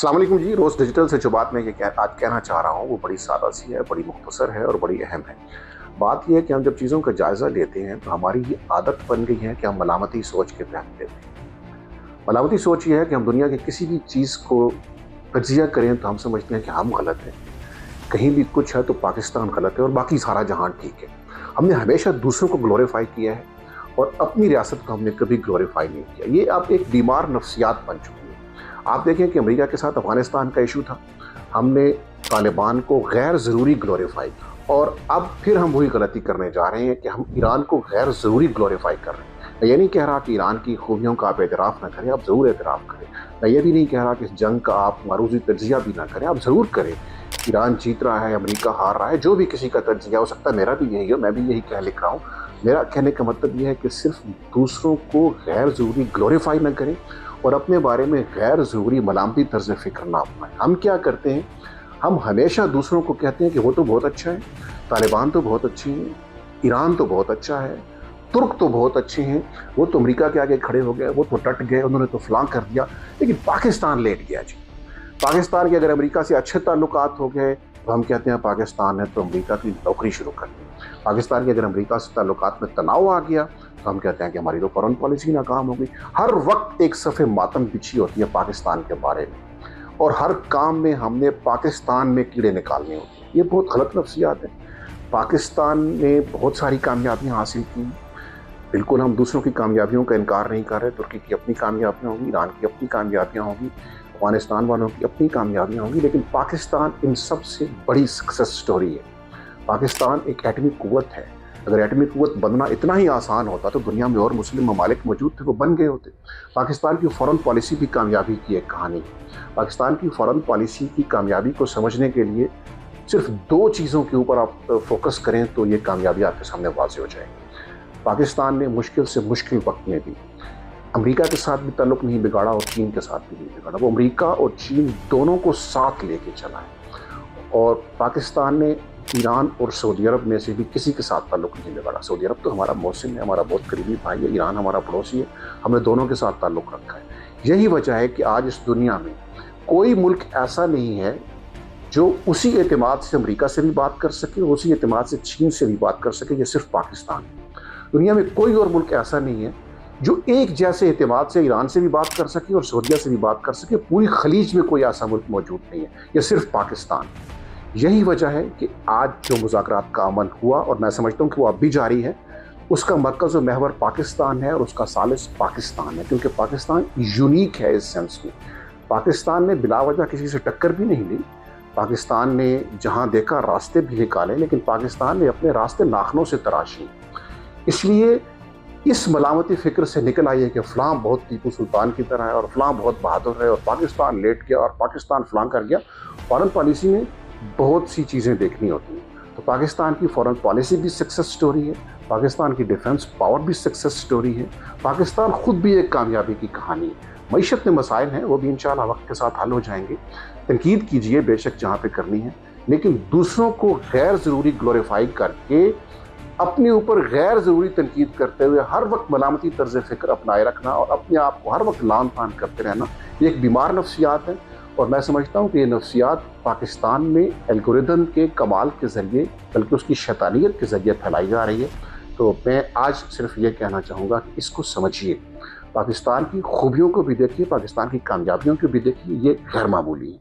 अस्सलाम वालेकुम जी। रोज़ डिजिटल से जो बात मैं आज कहना चाह रहा हूँ वो बड़ी सादा सी है, बड़ी मुख्तसर है और बड़ी अहम है। बात ये है कि हम जब चीज़ों का जायज़ा लेते हैं तो हमारी ये आदत बन गई है कि हम मलामती सोच के तहत लेते हैं। मलामती सोच ये है कि हम दुनिया की किसी भी चीज़ को तज्ज़िया करें तो हम समझते हैं कि हम गलत हैं। कहीं भी कुछ है तो पाकिस्तान गलत है और बाकी सारा जहान ठीक है। हमने हमेशा दूसरों को ग्लोरीफाई किया है और अपनी रियासत को हमने कभी ग्लोरीफाई नहीं किया। ये अब एक बीमार नफ्सियात बन चुकी है। आप देखें कि अमेरिका के साथ अफगानिस्तान का इशू था, हमने तालिबान को गैर ज़रूरी ग्लोरीफाई किया और अब फिर हम वही गलती करने जा रहे हैं कि हम ईरान को गैर ज़रूरी ग्लोरीफाई कर रहे हैं। मैं ये नहीं कह रहा कि ईरान की खूबियों का आप एतराफ़ ना करें, आप ज़रूर एतराफ़ करें। मैं ये भी नहीं कह रहा कि इस जंग का आप मारूज़ी तज्ज़िया भी ना करें, आप ज़रूर करें। ईरान जीत रहा है, अमेरिका हार रहा है, जो भी किसी का तज्ज़िया हो सकता है मेरा भी यही हो, मैं भी यही कह लिख रहा हूँ। मेरा कहने का मतलब ये है कि सिर्फ दूसरों को गैर ज़रूरी ग्लोरीफाई ना करें और अपने बारे में गैर ज़रूरी मलामती तर्ज़ फ़िक्र ना अपनाएं। हम क्या करते हैं, हम हमेशा दूसरों को कहते हैं कि वो तो बहुत अच्छा है, तालिबान तो बहुत अच्छी हैं, ईरान तो बहुत अच्छा है, तुर्क तो बहुत अच्छे हैं, वो तो अमेरिका के आगे खड़े हो गए, वो तो डट गए, उन्होंने तो फलां कर दिया, लेकिन पाकिस्तान लेट गया जी। पाकिस्तान के अगर अमेरिका से अच्छे ताल्लुकात हो गए तो हम कहते हैं पाकिस्तान है तो अमेरिका की नौकरी शुरू कर दी। पाकिस्तान के अगर अमेरिका से ताल्लुकात में तनाव आ गया तो हम कहते हैं कि हमारी तो फॉरेन पॉलिसी नाकाम हो गई। हर वक्त एक सफ़े मातम बिछी होती है पाकिस्तान के बारे में और हर काम में हमने पाकिस्तान में कीड़े निकालने होते हैं। ये बहुत गलत नफ्सियात है। पाकिस्तान ने बहुत सारी कामयाबियाँ हासिल की, बिल्कुल हम दूसरों की कामयाबियों का इनकार नहीं कर रहे। तुर्की की अपनी कामयाबियाँ होंगी, ईरान की अपनी कामयाबियाँ होंगी, अफगानिस्तान वालों की अपनी कामयाबियाँ होंगी, लेकिन पाकिस्तान इन सबसे बड़ी सक्सेस स्टोरी है। पाकिस्तान एक एटमी कुव्वत है। अगर एटमी कुव्वत बनना इतना ही आसान होता तो दुनिया में और मुस्लिम ममालिक मौजूद थे, वो बन गए होते। पाकिस्तान की फॉरेन पॉलिसी भी कामयाबी की एक कहानी है। पाकिस्तान की फॉरेन पॉलिसी की कामयाबी को समझने के लिए सिर्फ दो चीज़ों के ऊपर आप फोकस करें तो ये कामयाबी आपके सामने वाज़ेह हो जाएगी। पाकिस्तान ने मुश्किल से मुश्किल वक्त में भी अमेरिका के साथ भी ताल्लुक़ नहीं बिगाड़ा और चीन के साथ भी नहीं बिगाड़ा। वो अमेरिका और चीन दोनों को साथ लेके चला है और पाकिस्तान ने ईरान और सऊदी अरब में से भी किसी के साथ ताल्लुक़ नहीं बिगाड़ा। सऊदी अरब तो हमारा मौसिम है, हमारा बहुत करीबी भाई है, ईरान हमारा पड़ोसी है, हमने दोनों के साथ ताल्लुक़ रखा है। यही वजह है कि आज इस दुनिया में कोई मुल्क ऐसा नहीं है जो उसी एतमाद से अमेरिका से भी बात कर सके, उसी एतमाद से चीन से भी बात कर सके, ये सिर्फ पाकिस्तान है। दुनिया में कोई और मुल्क ऐसा नहीं है जो एक जैसे एतमाद से ईरान से भी बात कर सके और सऊदीया से भी बात कर सके। पूरी खलीज में कोई ऐसा मुल्क मौजूद नहीं है, ये सिर्फ पाकिस्तान। यही वजह है कि आज जो मुज़ाकरात का अमल हुआ और मैं समझता हूँ कि वो अब भी जारी है, उसका मरकज़ और महवर पाकिस्तान है और उसका सालिस पाकिस्तान है, क्योंकि पाकिस्तान यूनिक है इस सेंस में। पाकिस्तान ने बिलावजह किसी से टक्कर भी नहीं ली। पाकिस्तान ने जहाँ देखा रास्ते भी निकाले, लेकिन पाकिस्तान ने अपने रास्ते नाखनों से तराशी। इसलिए इस मलामती फ़िक्र से निकल आई है कि फ़लाँ बहुत टीपू सुल्तान की तरह है और फ़लाँ बहुत बहादुर है और पाकिस्तान लेट गया और पाकिस्तान फ़लाँ कर गया। फ़ॉरेन पॉलिसी में बहुत सी चीज़ें देखनी होती हैं। तो पाकिस्तान की फ़ॉरेन पॉलिसी भी सक्सेस स्टोरी है, पाकिस्तान की डिफेंस पावर भी सक्सेस स्टोरी है, पाकिस्तान ख़ुद भी एक कामयाबी की कहानी है। मईशत में मसाइल हैं, वो भी इंशाअल्लाह वक्त के साथ हल हो जाएंगे। तनकीद कीजिए बेशक जहाँ पे करनी है, लेकिन दूसरों को गैर ज़रूरी ग्लोरीफाई करके अपने ऊपर गैर ज़रूरी तनकीद करते हुए हर वक्त मलामती तर्ज़ फ़िक्र अपनाए रखना और अपने आप को हर वक्त लान तान करते रहना, ये एक बीमार नफ्सियात है। और मैं समझता हूँ कि ये नफ्सियात पाकिस्तान में एल्गोरिदम के कमाल के ज़रिए, बल्कि उसकी शैतानियत के ज़रिए फैलाई जा रही है। तो मैं आज सिर्फ ये कहना चाहूँगा कि इसको समझिए, पाकिस्तान की खूबियों को भी देखिए, पाकिस्तान की कामयाबियों को भी देखिए, ये गैर मामूली है।